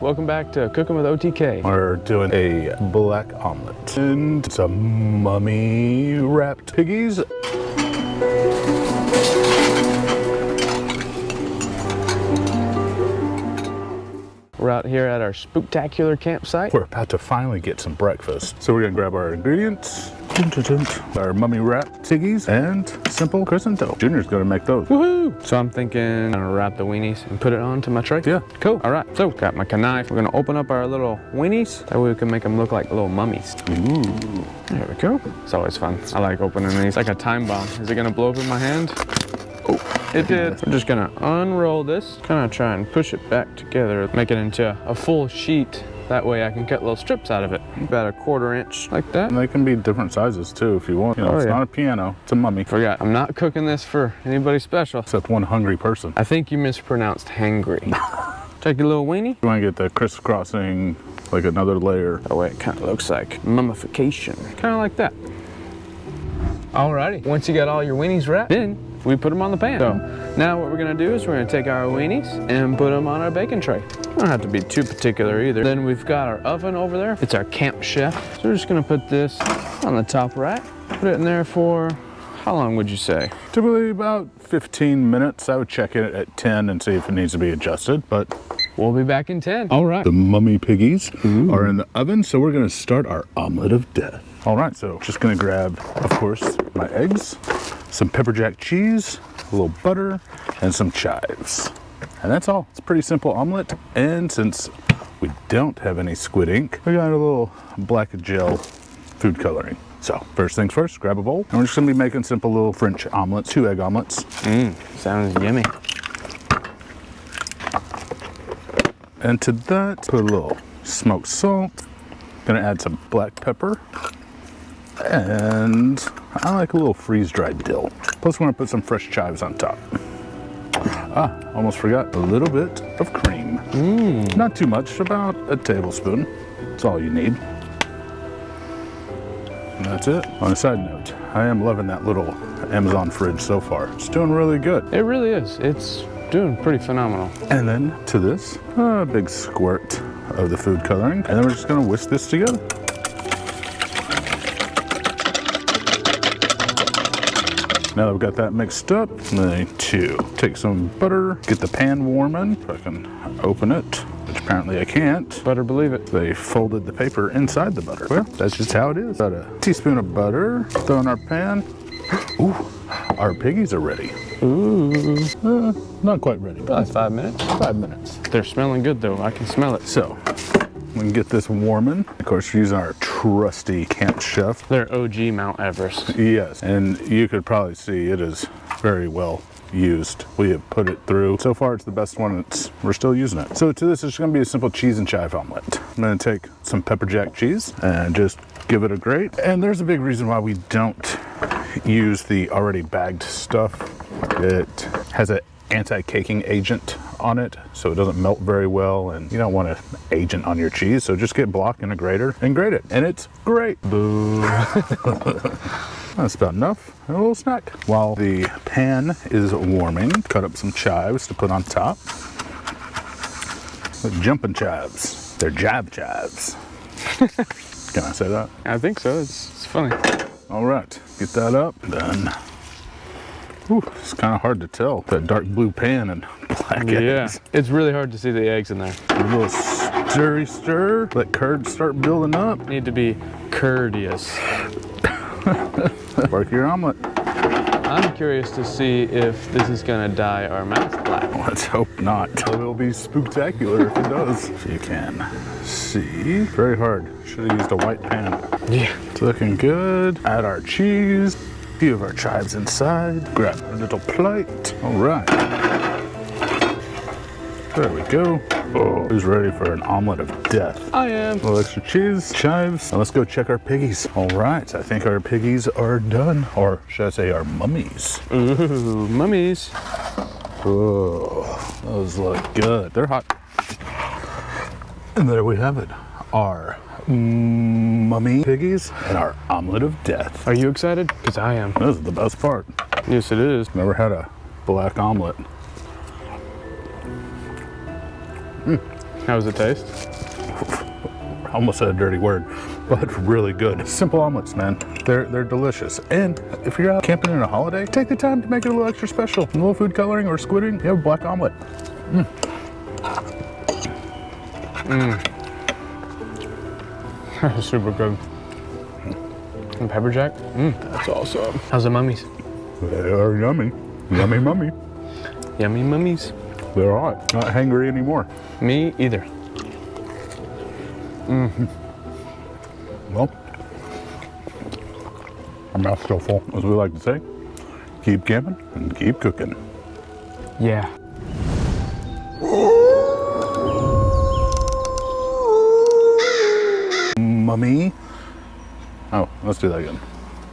Welcome back to Cooking with OTK. We're doing a black omelet and some mummy wrapped piggies. We're out here at our spooktacular campsite. We're about to finally get some breakfast. So we're gonna grab our ingredients, our mummy wrapped piggies, and simple crescent dough. Junior's gonna make those. Woohoo! So I'm thinking I'm gonna wrap the weenies and put it onto my tray. Yeah. Cool. All right, so got my knife. We're gonna open up our little weenies. That way we can make them look like little mummies. Ooh. There we go. It's always fun. I like opening these. It's like a time bomb. Is it gonna blow up in my hand? Oh, it did. We're just gonna unroll this, kind of try and push it back together, make it into a full sheet. That way I can cut little strips out of it. About a 1/4 inch like that. And they can be different sizes too if you want. You know, it's not a piano, it's a mummy. Forgot, I'm not cooking this for anybody special. Except one hungry person. I think you mispronounced hangry. Take your little weenie. You want to get the crisscrossing, like another layer. That way it kind of looks like mummification. Kind of like that. Alrighty, once you got all your weenies wrapped, then we put them on the pan. So now what we're gonna do is we're gonna take our weenies and put them on our baking tray. Don't have to be too particular either. Then we've got our oven over there. It's our CampChef. So we're just gonna put this on the top rack. Put it in there for, how long would you say? Typically about 15 minutes. I would check it at 10 and see if it needs to be adjusted, but we'll be back in 10. All right. The mummy piggies are in the oven, so we're gonna start our omelet of death. All right, so just gonna grab, of course, my eggs, some pepper jack cheese, a little butter, and some chives. And that's all. It's a pretty simple omelet. And since we don't have any squid ink, we got a little black gel food coloring. So first things first, grab a bowl. And we're just gonna be making simple little French omelets, 2 egg omelets. Sounds yummy. And to that, put a little smoked salt. Gonna add some black pepper. And I like a little freeze-dried dill. Plus we're gonna put some fresh chives on top. Almost forgot, a little bit of cream. Not too much, about a tablespoon. That's all you need. And that's it. On a side note, I am loving that little Amazon fridge so far. It's doing really good. It really is. It's doing pretty phenomenal. And then to this, a big squirt of the food coloring. And then we're just gonna whisk this together. Now that we've got that mixed up, I'm going to take some butter, get the pan warming, so I can open it, which apparently I can't. Better believe it. They folded the paper inside the butter. Well, that's just how it is. About a teaspoon of butter, throw in our pan. Ooh, our piggies are ready. Ooh. Not quite ready. Probably 5 minutes. 5 minutes. They're smelling good though, I can smell it. So, we can get this warming. Of course, we're using our trusty CampChef. They're OG Mount Everest. Yes, and you could probably see it is very well used. We have put it through. So far, it's the best one. We're still using it. So to this, it's going to be a simple cheese and chive omelet. I'm going to take some pepper jack cheese and just give it a grate. And there's a big reason why we don't use the already bagged stuff. It has an anti-caking agent on it, so it doesn't melt very well, and you don't want an agent on your cheese, so just get block and a grater and grate it, and it's great. Boo. That's about enough. A little snack. While the pan is warming, cut up some chives to put on top. The jumping chives. They're jive chives. Can I say that? I think so. It's funny. All right, get that up. Done. Ooh, it's kind of hard to tell. That dark blue pan and black eggs. Yeah, it's really hard to see the eggs in there. A little stir. Let curds start building up. Need to be courteous. Work your omelet. I'm curious to see if this is gonna dye our mouth black. Let's hope not. It'll be spooktacular if it does. If you can see. Very hard. Should have used a white pan. Yeah. It's looking good. Add our cheese. A few of our chives inside. Grab a little plate. All right. There we go. Oh, who's ready for an omelet of death? I am. A little extra cheese, chives. Now let's go check our piggies. All right, I think our piggies are done. Or should I say our mummies? Ooh, mummies. Oh, those look good. They're hot. And there we have it. Our mummy piggies and our omelet of death. Are you excited? Because I am. This is the best part. Yes, it is. Never had a black omelet. How does it taste? I almost said a dirty word, but really good. Simple omelets, man. They're delicious. And if you're out camping in a holiday, take the time to make it a little extra special. A little food coloring or Squid Ink, you have a black omelet. That's super good. And pepper jack? That's awesome. How's the mummies? They are yummy. Yummy mummy. Yummy mummies. They're hot. Not hangry anymore. Me either. Well, our mouth's still full. As we like to say, keep camping and keep cooking. Yeah. Mummy. Oh, let's do that again.